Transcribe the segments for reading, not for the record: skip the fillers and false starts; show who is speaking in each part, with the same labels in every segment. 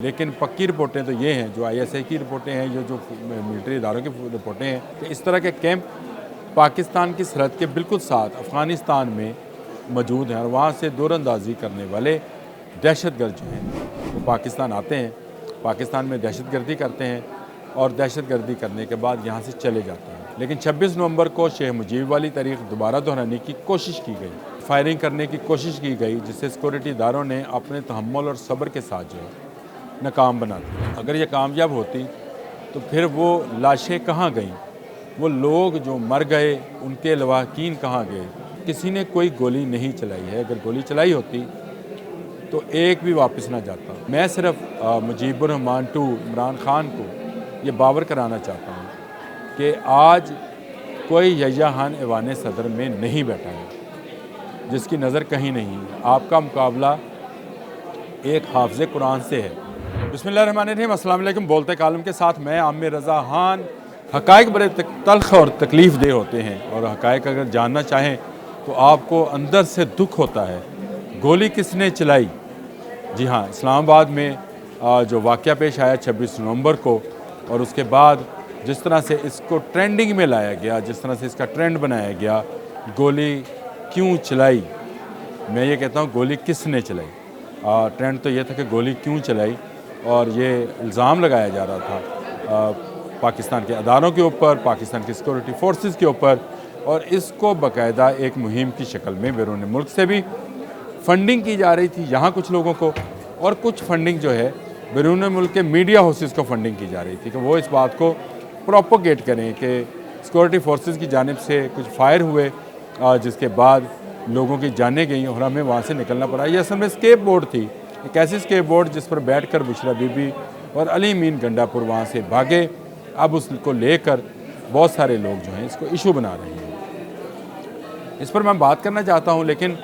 Speaker 1: لیکن پکی رپورٹیں تو یہ ہیں، جو آئی ایس آئی کی رپورٹیں ہیں، یہ جو ملٹری اداروں کی رپورٹیں ہیں کہ اس طرح کے کیمپ پاکستان کی سرحد کے بالکل ساتھ افغانستان میں موجود ہیں، اور وہاں سے دور اندازی کرنے والے دہشت گرد جو ہیں وہ پاکستان آتے ہیں، پاکستان میں دہشت گردی کرتے ہیں اور دہشت گردی کرنے کے بعد یہاں سے چلے جاتے ہیں۔ لیکن 26 نومبر کو شیخ مجیب والی تاریخ دوبارہ دہرانے کی کوشش کی گئی، فائرنگ کرنے کی کوشش کی گئی، جس سے سیکورٹی اداروں نے اپنے تحمل اور صبر کے ساتھ جو ہے ناکام بنا دی۔ اگر یہ کامیاب ہوتی تو پھر وہ لاشیں کہاں گئیں، وہ لوگ جو مر گئے ان کے لواحقین کہاں گئے؟ کسی نے کوئی گولی نہیں چلائی ہے، اگر گولی چلائی ہوتی تو ایک بھی واپس نہ جاتا۔ میں صرف مجیب الرحمان ٹو عمران خان کو یہ باور کرانا چاہتا ہوں کہ آج کوئی یحییٰ خان ایوان صدر میں نہیں بیٹھا ہے جس کی نظر کہیں نہیں ہے۔ آپ کا مقابلہ ایک حافظ قرآن سے ہے۔ بسم اللہ الرحمن الرحیم، السلام علیکم۔ بولتے کالم کے ساتھ میں عامر رضا خان۔ حقائق بڑے تلخ اور تکلیف دہ ہوتے ہیں، اور حقائق اگر جاننا چاہیں تو آپ کو اندر سے دکھ ہوتا ہے۔ گولی کس نے چلائی؟ جی ہاں، اسلام آباد میں جو واقعہ پیش آیا 26 نومبر کو، اور اس کے بعد جس طرح سے اس کو ٹرینڈنگ میں لایا گیا، جس طرح سے اس کا ٹرینڈ بنایا گیا، گولی کیوں چلائی؟ میں یہ کہتا ہوں گولی کس نے چلائی۔ ٹرینڈ تو یہ تھا کہ گولی کیوں چلائی، اور یہ الزام لگایا جا رہا تھا پاکستان کے اداروں کے اوپر، پاکستان کی سیکورٹی فورسز کے اوپر، اور اس کو باقاعدہ ایک مہم کی شکل میں بیرون ملک سے بھی فنڈنگ کی جا رہی تھی یہاں کچھ لوگوں کو، اور کچھ فنڈنگ جو ہے بیرون ملک کے میڈیا ہاؤسز کو فنڈنگ کی جا رہی تھی کہ وہ اس بات کو پروپوگیٹ کریں کہ سیکورٹی فورسز کی جانب سے کچھ فائر ہوئے، جس کے بعد لوگوں کی جانیں گئیں اور ہمیں وہاں سے نکلنا پڑا۔ یہ اصل میں اسکیپ بورڈ تھی، ایک ایسی اسکیپ بورڈ جس پر بیٹھ کر بشرا بی بی اور علی امین گنڈا پور وہاں سے بھاگے۔ اب اس کو لے کر بہت سارے لوگ جو ہیں اس کو ایشو بنا رہے ہیں۔ اس پر میں بات کرنا چاہتا ہوں، لیکن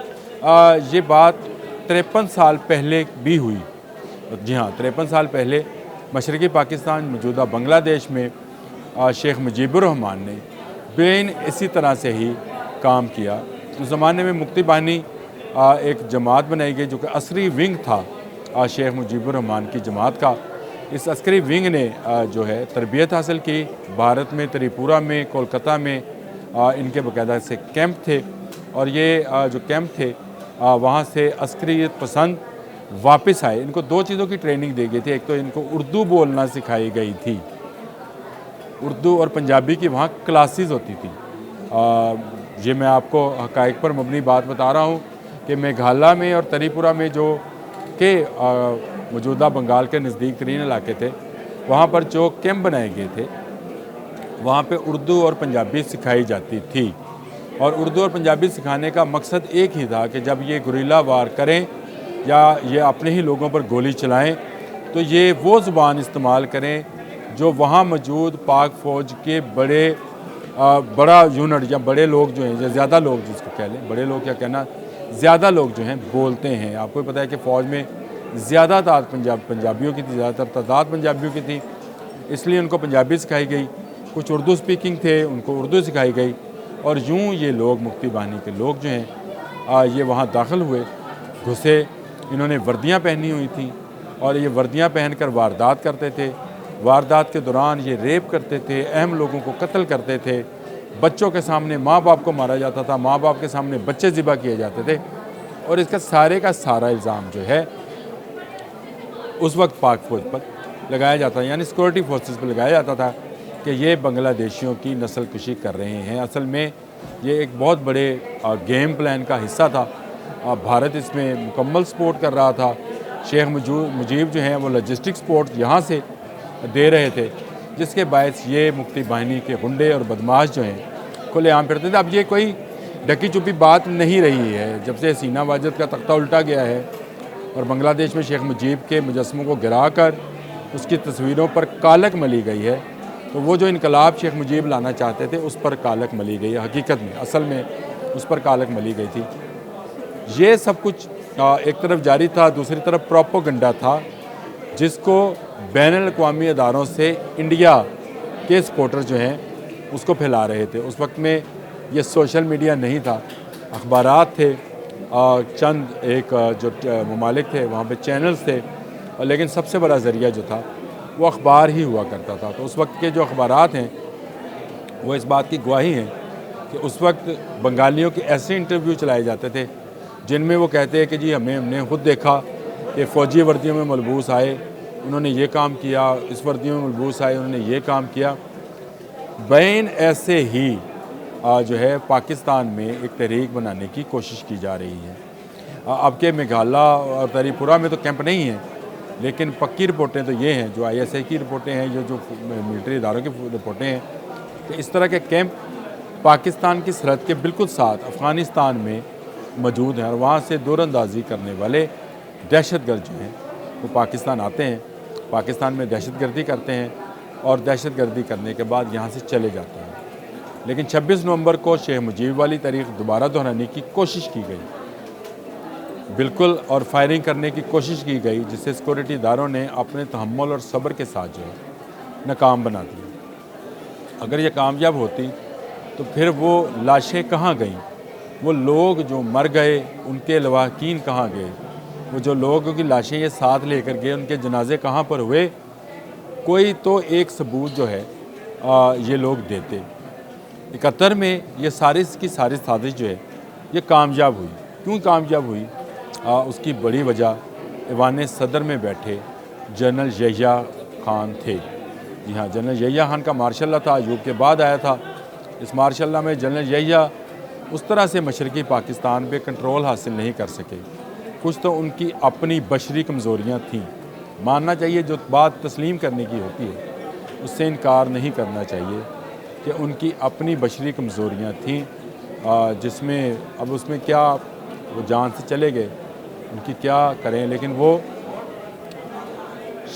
Speaker 1: یہ بات 53 سال پہلے بھی ہوئی۔ جی ہاں، 53 سال پہلے مشرقی پاکستان موجودہ بنگلہ دیش میں شیخ مجیب الرحمان نے بین اسی طرح سے ہی کام کیا۔ اس زمانے میں مکتی باہنی ایک جماعت بنائی گئی جو کہ عسکری ونگ تھا شیخ مجیب الرحمان کی جماعت کا۔ اس عسکری ونگ نے جو ہے تربیت حاصل کی بھارت میں، تریپورہ میں، کولکتہ میں ان کے باقاعدہ سے کیمپ تھے، اور یہ جو کیمپ تھے وہاں سے عسکریت پسند واپس آئے۔ ان کو دو چیزوں کی ٹریننگ دی گئی تھی، ایک تو ان کو اردو بولنا سکھائی گئی تھی، اردو اور پنجابی کی وہاں کلاسز ہوتی تھی۔ یہ میں آپ کو حقائق پر مبنی بات بتا رہا ہوں کہ میگھالیہ میں اور تریپورہ میں جو کہ موجودہ بنگال کے نزدیک ترین علاقے تھے، وہاں پر جو کیمپ بنائے گئے تھے وہاں پہ اردو اور پنجابی سکھائی جاتی تھی، اور اردو اور پنجابی سکھانے کا مقصد ایک ہی تھا کہ جب یہ گوریلا وار کریں یا یہ اپنے ہی لوگوں پر گولی چلائیں تو یہ وہ زبان استعمال کریں جو وہاں موجود پاک فوج کے بڑا یونٹ یا بڑے لوگ جو ہیں، یا زیادہ لوگ جس کو کہہ لیں، بڑے لوگ کیا کہنا، زیادہ لوگ جو ہیں بولتے ہیں۔ آپ کو پتہ ہے کہ فوج میں زیادہ تعداد پنجابیوں کی تھی، زیادہ تر تعداد پنجابیوں کی تھی، اس لیے ان کو پنجابی سکھائی گئی۔ کچھ اردو سپیکنگ تھے، ان کو اردو سکھائی گئی، اور یوں یہ لوگ مکتی باہنی کے لوگ جو ہیں یہ وہاں داخل ہوئے، گھسے۔ انہوں نے وردیاں پہنی ہوئی تھیں، اور یہ وردیاں پہن کر واردات کرتے تھے۔ واردات کے دوران یہ ریپ کرتے تھے، اہم لوگوں کو قتل کرتے تھے، بچوں کے سامنے ماں باپ کو مارا جاتا تھا، ماں باپ کے سامنے بچے ذبح کیے جاتے تھے، اور اس کا سارا الزام جو ہے اس وقت پاک فوج پر لگایا جاتا ہے، یعنی سیکورٹی فورسز پر لگایا جاتا تھا کہ یہ بنگلہ دیشیوں کی نسل کشی کر رہے ہیں۔ اصل میں یہ ایک بہت بڑے گیم پلان کا حصہ تھا۔ بھارت اس میں مکمل سپورٹ کر رہا تھا۔ شیخ مجیب جو ہیں وہ لاجسٹک سپورٹ یہاں سے دے رہے تھے، جس کے باعث یہ مکتی باہنی کے غنڈے اور بدماش جو ہیں کھلے عام پھرتے تھے۔ اب یہ کوئی ڈھکی چھپی بات نہیں رہی ہے، جب سے حسینہ واجد کا تختہ الٹا گیا ہے اور بنگلہ دیش میں شیخ مجیب کے مجسموں کو گرا کر اس کی تصویروں پر کالک ملی گئی ہے، تو وہ جو انقلاب شیخ مجیب لانا چاہتے تھے اس پر کالک ملی گئی ہے۔ حقیقت میں اصل میں اس پر کالک ملی گئی تھی۔ یہ سب کچھ ایک طرف جاری تھا، دوسری طرف پروپوگنڈا تھا جس کو بین الاقوامی اداروں سے انڈیا کے سپورٹر جو ہیں اس کو پھیلا رہے تھے۔ اس وقت میں یہ سوشل میڈیا نہیں تھا، اخبارات تھے، چند ایک جو ممالک تھے وہاں پہ چینلز تھے اور لیکن سب سے بڑا ذریعہ جو تھا وہ اخبار ہی ہوا کرتا تھا۔ تو اس وقت کے جو اخبارات ہیں وہ اس بات کی گواہی ہیں کہ اس وقت بنگالیوں کے ایسے انٹرویو چلائے جاتے تھے جن میں وہ کہتے ہیں کہ جی ہم نے خود دیکھا کہ فوجی وردیوں میں ملبوس آئے، انہوں نے یہ کام کیا، اس وردیوں میں ملبوس آئے، انہوں نے یہ کام کیا۔ بین ایسے ہی جو ہے پاکستان میں ایک تحریک بنانے کی کوشش کی جا رہی ہے۔ اب کہ میگھالیہ اور تری پورہ میں تو کیمپ نہیں ہیں، لیکن پکی رپورٹیں تو یہ ہیں، جو ISI کی رپورٹیں ہیں، جو ملٹری اداروں کی رپورٹیں ہیں کہ اس طرح کے کیمپ پاکستان کی سرحد کے بالکل ساتھ افغانستان میں موجود ہیں، اور وہاں سے دور اندازی کرنے والے دہشت گرد جو ہیں وہ پاکستان آتے ہیں، پاکستان میں دہشت گردی کرتے ہیں اور دہشت گردی کرنے کے بعد یہاں سے چلے جاتے ہیں۔ لیکن 26 نومبر کو شیخ مجیب والی تاریخ دوبارہ دہرانے کی کوشش کی گئی، بالکل، اور فائرنگ کرنے کی کوشش کی گئی، جس سے سیکورٹی اداروں نے اپنے تحمل اور صبر کے ساتھ جو ہے ناکام بنا دیا۔ اگر یہ کامیاب ہوتی تو پھر وہ لاشیں کہاں گئیں، وہ لوگ جو مر گئے ان کے لواحقین کہاں گئے، وہ جو لوگوں کی لاشیں یہ ساتھ لے کر گئے ان کے جنازے کہاں پر ہوئے، کوئی تو ایک ثبوت جو ہے یہ لوگ دیتے۔ 71 میں یہ ساری کی ساری سازش جو ہے یہ کامیاب ہوئی۔ کیوں کامیاب ہوئی؟ اس کی بڑی وجہ ایوان صدر میں بیٹھے جنرل یحییٰ خان تھے۔ جی ہاں، جنرل یحییٰ خان کا مارشاء اللہ تھا، ایوب کے بعد آیا تھا۔ اس مارشاء اللہ میں جنرل یحییٰ اس طرح سے مشرقی پاکستان پہ کنٹرول حاصل نہیں کر سکے۔ کچھ تو ان کی اپنی بشری کمزوریاں تھیں، ماننا چاہیے، جو بات تسلیم کرنے کی ہوتی ہے اس سے انکار نہیں کرنا چاہیے کہ ان کی اپنی بشری کمزوریاں تھیں، جس میں اب اس میں کیا، وہ جان سے چلے گئے، ان کی کیا کریں، لیکن وہ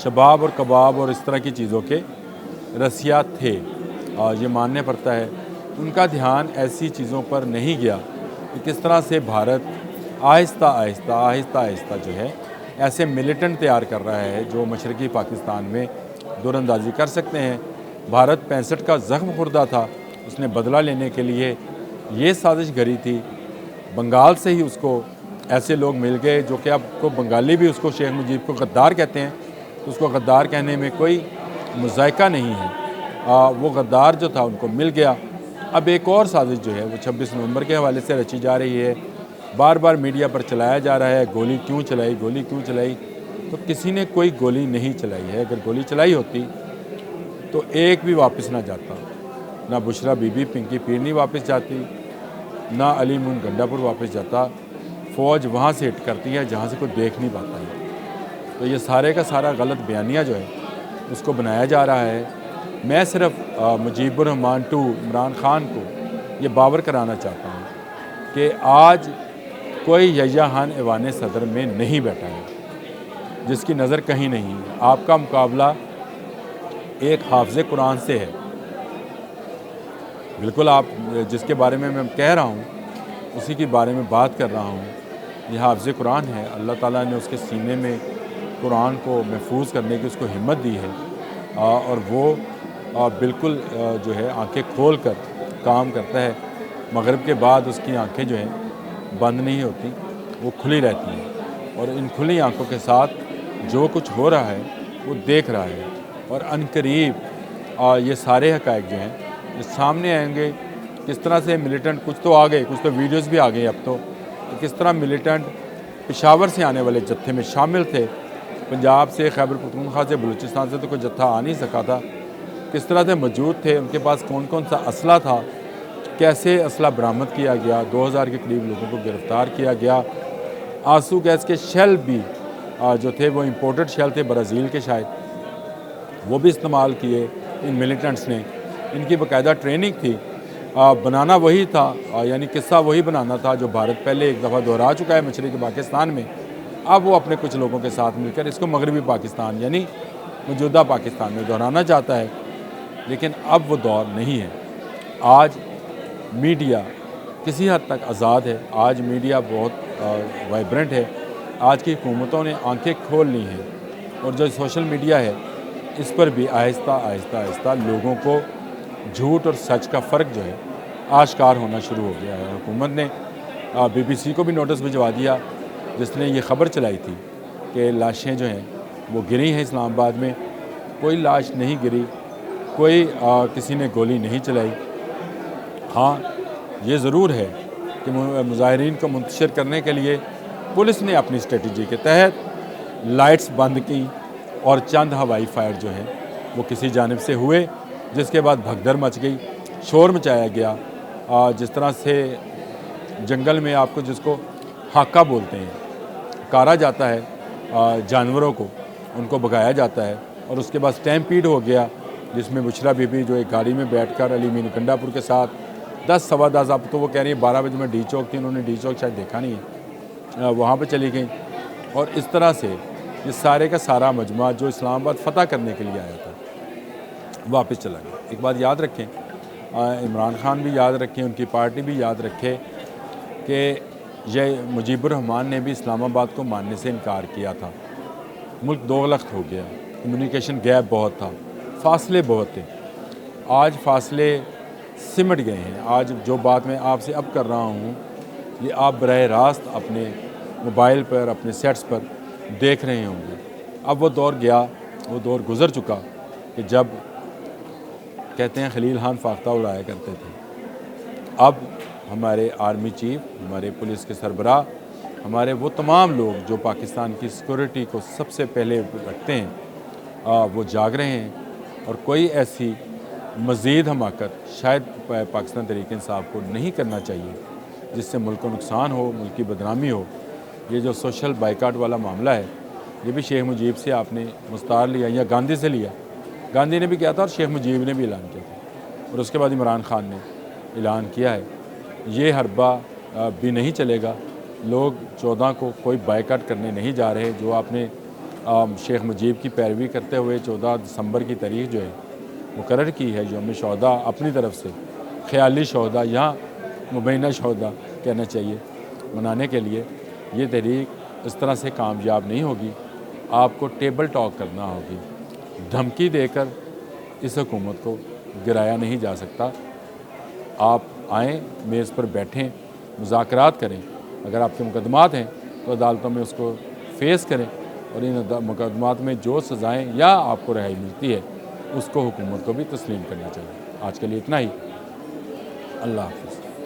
Speaker 1: شباب اور کباب اور اس طرح کی چیزوں کے رسیا تھے، یہ ماننے پڑتا ہے۔ ان کا دھیان ایسی چیزوں پر نہیں گیا کہ کس طرح سے بھارت آہستہ آہستہ جو ہے ایسے ملیٹنٹ تیار کر رہا ہے جو مشرقی پاکستان میں دور اندازی کر سکتے ہیں۔ بھارت 65 کا زخم خوردہ تھا، اس نے بدلہ لینے کے لیے یہ سازش گھڑی تھی۔ بنگال سے ہی اس کو ایسے لوگ مل گئے جو کہ اب کو بنگالی بھی اس کو شیخ مجیب کو غدار کہتے ہیں، تو اس کو غدار کہنے میں کوئی مذائقہ نہیں ہے۔ وہ غدار جو تھا ان کو مل گیا۔ اب ایک اور سازش جو ہے وہ 26 نومبر کے حوالے سے رچی جا رہی ہے، بار بار میڈیا پر چلایا جا رہا ہے، گولی کیوں چلائی، گولی کیوں چلائی، تو کسی نے کوئی گولی نہیں چلائی ہے۔ اگر گولی چلائی ہوتی تو ایک بھی واپس نہ جاتا، نہ بشرا بی بی پنکی پیرنی واپس جاتی، نہ علی مون گنڈا پور واپس جاتا۔ فوج وہاں سے ہٹ کرتی ہے جہاں سے کوئی دیکھ نہیں پاتا ہے۔ تو یہ سارے کا سارا غلط بیانیہ جو ہے اس کو بنایا جا رہا ہے۔ میں صرف مجیب الرحمان ٹو عمران خان کو یہ باور کرانا چاہتا ہوں کہ آج کوئی یحییٰ خان ایوان صدر میں نہیں بیٹھا ہے جس کی نظر کہیں نہیں ہے۔ آپ کا مقابلہ ایک حافظ قرآن سے ہے، بالکل، آپ جس کے بارے میں کہہ رہا ہوں اسی کے بارے میں بات کر رہا ہوں۔ یہ حافظ قرآن ہے، اللہ تعالیٰ نے اس کے سینے میں قرآن کو محفوظ کرنے کی اس کو ہمت دی ہے، اور وہ بالکل جو ہے آنکھیں کھول کر کام کرتا ہے۔ مغرب کے بعد اس کی آنکھیں جو ہیں بند نہیں ہوتی، وہ کھلی رہتی ہیں، اور ان کھلی آنکھوں کے ساتھ جو کچھ ہو رہا ہے وہ دیکھ رہا ہے، اور عنقریب یہ سارے حقائق جو ہیں یہ سامنے آئیں گے۔ کس طرح سے ملیٹنٹ، کچھ تو آ گئے، کچھ تو ویڈیوز بھی آ گئی اب تو، کس طرح ملیٹنٹ پشاور سے آنے والے جتھے میں شامل تھے، پنجاب سے، خیبر پختونخوا سے، بلوچستان سے تو کوئی جتھا آ نہیں سکا تھا، کس طرح سے موجود تھے، ان کے پاس کون کون سا اسلحہ تھا، کیسے اسلحہ برآمد کیا گیا، 2000 کے قریب لوگوں کو گرفتار کیا گیا۔ آنسو گیس کے شیل بھی جو تھے وہ امپورٹڈ شیل تھے برازیل کے، شاید وہ بھی استعمال کیے ان ملیٹنٹس نے۔ ان کی باقاعدہ ٹریننگ تھی، بنانا وہی تھا، یعنی قصہ وہی بنانا تھا جو بھارت پہلے ایک دفعہ دہرا چکا ہے مشرقی پاکستان میں۔ اب وہ اپنے کچھ لوگوں کے ساتھ مل کر اس کو مغربی پاکستان یعنی موجودہ پاکستان میں دہرانا چاہتا ہے، لیکن اب وہ دور نہیں ہے۔ آج میڈیا کسی حد تک آزاد ہے، آج میڈیا بہت وائبرنٹ ہے، آج کی حکومتوں نے آنکھیں کھول لی ہیں، اور جو سوشل میڈیا ہے اس پر بھی آہستہ آہستہ لوگوں کو جھوٹ اور سچ کا فرق جو ہے آشکار ہونا شروع ہو گیا ہے۔ حکومت نے BBC کو بھی نوٹس بھجوا دیا، جس نے یہ خبر چلائی تھی کہ لاشیں جو ہیں وہ گری ہیں اسلام آباد میں، کوئی لاش نہیں گری، کوئی کسی نے گولی نہیں چلائی۔ ہاں یہ ضرور ہے کہ مظاہرین کو منتشر کرنے کے لیے پولیس نے اپنی اسٹریٹجی کے تحت لائٹس بند کی اور چند ہوائی فائر جو ہیں وہ کسی جانب سے ہوئے، جس کے بعد بھگدڑ مچ گئی، شور مچایا گیا۔ جس طرح سے جنگل میں آپ کو جس کو ہاکا بولتے ہیں، کارا جاتا ہے جانوروں کو، ان کو بھگایا جاتا ہے، اور اس کے بعد اسٹیمپیڈ ہو گیا جس میں بشرا بی بی جو ایک گاڑی میں بیٹھ کر علی مین کنڈا پور کے ساتھ 10 سوا 10 اب تو وہ کہہ رہی ہے 12 بجے میں ڈی چوک تھی، انہوں نے ڈی چوک شاید دیکھا نہیں ہے، وہاں پہ چلی گئیں، اور اس طرح سے یہ سارے کا سارا مجموعہ جو اسلام آباد فتح کرنے کے لیے آیا تھا واپس چلا گیا۔ ایک بات یاد رکھیں، عمران خان بھی یاد رکھیں، ان کی پارٹی بھی یاد رکھے کہ یہ مجیب الرحمان نے بھی اسلام آباد کو ماننے سے انکار کیا تھا۔ ملک دوغلخت ہو گیا، کمیونیکیشن گیپ بہت تھا، فاصلے بہت تھے۔ آج فاصلے سمٹ گئے ہیں۔ آج جو بات میں آپ سے اب کر رہا ہوں یہ آپ براہ راست اپنے موبائل پر، اپنے سیٹس پر دیکھ رہے ہوں گے۔ اب وہ دور گیا، وہ دور گزر چکا کہ جب کہتے ہیں خلیل خان فاختہ اڑایا کرتے تھے۔ اب ہمارے آرمی چیف، ہمارے پولیس کے سربراہ، ہمارے وہ تمام لوگ جو پاکستان کی سیکورٹی کو سب سے پہلے رکھتے ہیں، وہ جاگ رہے ہیں، اور کوئی ایسی مزید حماقت شاید پاکستان تحریک انصاف کو نہیں کرنا چاہیے جس سے ملک کو نقصان ہو، ملک کی بدنامی ہو۔ یہ جو سوشل بائیکاٹ والا معاملہ ہے یہ بھی شیخ مجیب سے آپ نے مستعار لیا یا گاندھی سے لیا، گاندھی نے بھی کیا تھا اور شیخ مجیب نے بھی اعلان کیا تھا، اور اس کے بعد عمران خان نے اعلان کیا ہے۔ یہ حربہ بھی نہیں چلے گا، لوگ 14 کو کوئی بائیکاٹ کرنے نہیں جا رہے۔ جو آپ نے شیخ مجیب کی پیروی کرتے ہوئے 14 دسمبر کی تاریخ جو ہے مقرر کی ہے یوم شہداء، اپنی طرف سے خیالی شہداء یا مبینہ شہداء کہنا چاہیے، منانے کے لیے، یہ تحریک اس طرح سے کامیاب نہیں ہوگی۔ آپ کو ٹیبل ٹاک کرنا ہوگی، دھمکی دے کر اس حکومت کو گرایا نہیں جا سکتا۔ آپ آئیں، میز پر بیٹھیں، مذاکرات کریں، اگر آپ کے مقدمات ہیں تو عدالتوں میں اس کو فیس کریں، اور ان مقدمات میں جو سزائیں یا آپ کو رہائی ملتی ہے اس کو حکومت کو بھی تسلیم کرنا چاہیے۔ آج کے لیے اتنا ہی، اللہ حافظ۔